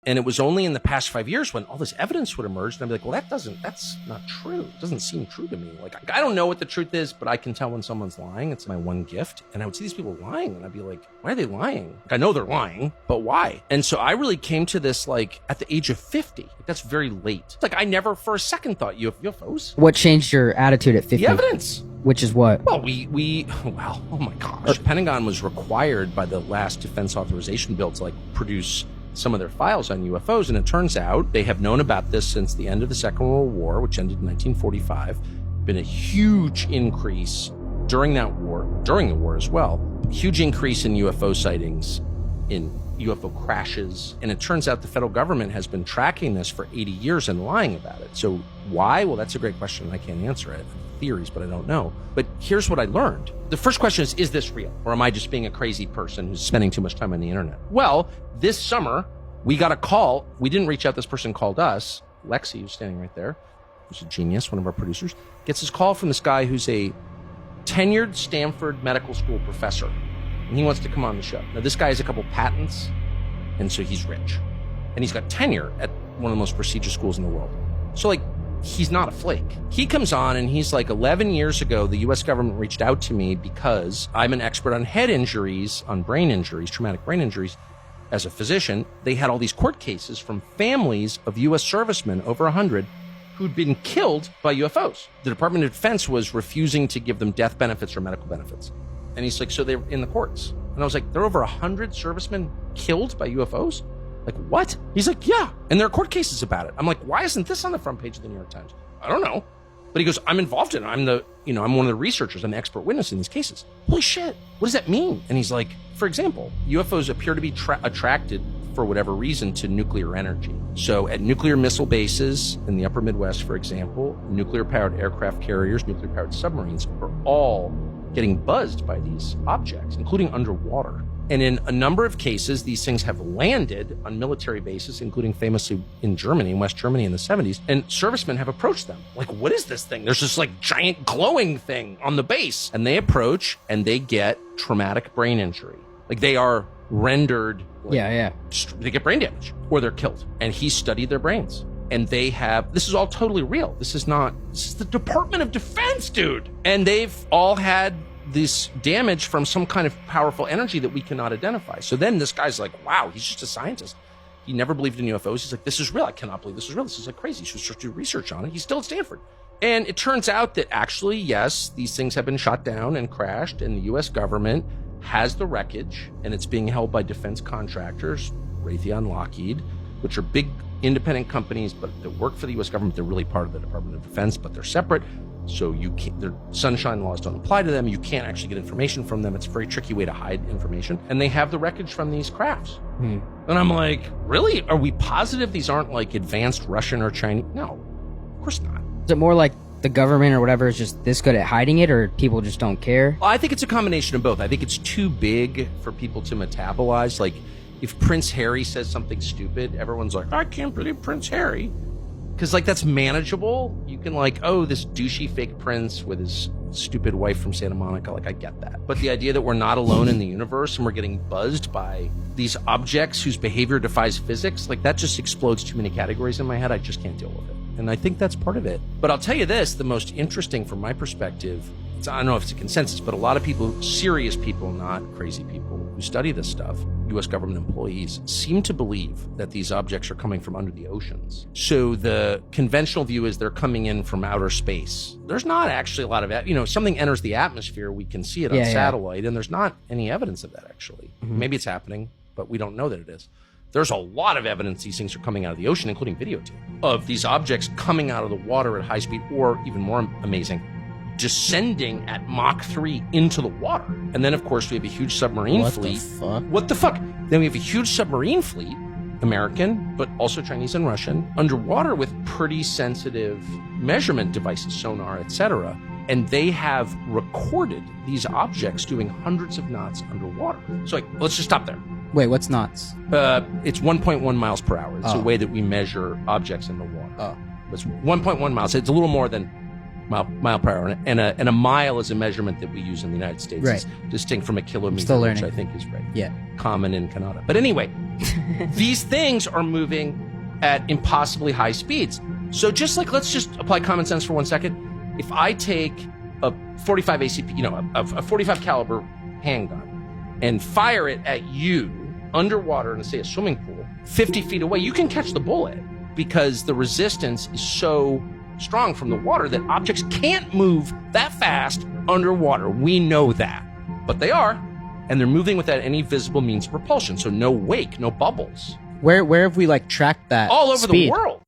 And it was only in the past 5 years when all this evidence would emerge, and I'd be like, well, that's not true. It doesn't seem true to me. Like, I don't know what the truth is, but I can tell when someone's lying. It's my one gift. And I would see these people lying, and I'd be like, why are they lying? Like, I know they're lying, but why? And so I really came to this, like, at the age of 50. Like, that's very late. It's like, I never for a second thought UFOs. What changed your attitude at 50? The evidence. Which is what? Well, oh my gosh. The Pentagon was required by the last defense authorization bill to, like, produce some of their files on UFOs, and it turns out they have known about this since the end of the Second World War, which ended in 1945. Been a huge increase during that war, during the war as well. Huge increase in UFO sightings, in UFO crashes, and it turns out the federal government has been tracking this for 80 years and lying about it. So why? Well, that's a great question, and I can't answer it. Theories, but I don't know. But here's what I learned. The first question is this real? Or am I just being a crazy person who's spending too much time on the internet? Well, this summer, we got a call. We didn't reach out. This person called us. Lexi, who's standing right there, who's a genius, one of our producers, gets this call from this guy who's a tenured Stanford medical school professor. And he wants to come on the show. Now, this guy has a couple patents, and so he's rich. And he's got tenure at one of the most prestigious schools in the world. So, like, he's not a flake. He comes on and he's like, 11 years ago, the U.S. government reached out to me because I'm an expert on head injuries, on brain injuries, traumatic brain injuries. As a physician, they had all these court cases from families of U.S. servicemen, over 100, who'd been killed by UFOs. The Department of Defense was refusing to give them death benefits or medical benefits. And he's like, so they're in the courts. And I was like, there are over 100 servicemen killed by UFOs? Like, what? He's like, yeah. And there are court cases about it. I'm like, why isn't this on the front page of the New York Times? I don't know. But he goes, I'm involved in it. I'm one of the researchers. I'm the expert witness in these cases. Holy shit. What does that mean? And he's like, for example, UFOs appear to be attracted for whatever reason to nuclear energy. So at nuclear missile bases in the upper Midwest, for example, nuclear-powered aircraft carriers, nuclear-powered submarines are all getting buzzed by these objects, including underwater. And in a number of cases, these things have landed on military bases, including famously in Germany, in West Germany in the 70s. And servicemen have approached them. Like, what is this thing? There's this like giant glowing thing on the base. And they approach and they get traumatic brain injury. Like, they are rendered. Like, they get brain damage or they're killed. And he studied their brains. And they have, this is all totally real. This is the Department of Defense, dude. And they've all had this damage from some kind of powerful energy that we cannot identify. So then this guy's like, wow, he's just a scientist. He never believed in UFOs. He's like, this is real. I cannot believe this is real. This is like crazy. He should do research on it. He's still at Stanford. And it turns out that actually, yes, these things have been shot down and crashed, and the U.S. government has the wreckage, and it's being held by defense contractors, Raytheon, Lockheed, which are big independent companies, but that work for the U.S. government. They're really part of the Department of Defense, but they're separate. So their sunshine laws don't apply to them. You can't actually get information from them. It's a very tricky way to hide information. And they have the wreckage from these crafts. And I'm like, really? Are we positive these aren't like advanced Russian or Chinese? No, of course not. Is it more like the government or whatever is just this good at hiding it, or people just don't care? Well, I think it's a combination of both. I think it's too big for people to metabolize. Like, if Prince Harry says something stupid, everyone's like, I can't believe Prince Harry. Because, like, that's manageable. You can, like, oh, this douchey fake prince with his stupid wife from Santa Monica. Like, I get that. But the idea that we're not alone in the universe and we're getting buzzed by these objects whose behavior defies physics, like, that just explodes too many categories in my head. I just can't deal with it. And I think that's part of it. But I'll tell you this, the most interesting from my perspective, I don't know if it's a consensus, but a lot of people, serious people, not crazy people, who study this stuff, U.S. government employees, seem to believe that these objects are coming from under the oceans. So the conventional view is they're coming in from outer space. There's not actually a lot of, something enters the atmosphere, we can see it on satellite, and there's not any evidence of that, actually. Maybe it's happening, but we don't know that it is. There's a lot of evidence these things are coming out of the ocean, including videotape, of these objects coming out of the water at high speed, or even more amazing, descending at Mach 3 into the water. And then, of course, we have a huge submarine fleet. What the fuck? Then we have a huge submarine fleet, American, but also Chinese and Russian, underwater with pretty sensitive measurement devices, sonar, etc. And they have recorded these objects doing hundreds of knots underwater. So, like, let's just stop there. Wait, what's knots? It's 1.1 miles per hour. It's a way that we measure objects in the water. It's 1.1 miles. It's a little more than mile per hour. And a mile is a measurement that we use in the United States. Right. It's distinct from a kilometer, which I think is common in Canada. But anyway, These things are moving at impossibly high speeds. So just like, let's just apply common sense for 1 second. If I take a 45 ACP, you know, a 45 caliber handgun and fire it at you underwater in, say, a swimming pool, 50 feet away, you can catch the bullet because the resistance is so strong from the water that objects can't move that fast underwater. We know that, but they are, and they're moving without any visible means of propulsion. So no wake, no bubbles. Where have we like tracked that All over speed? the world.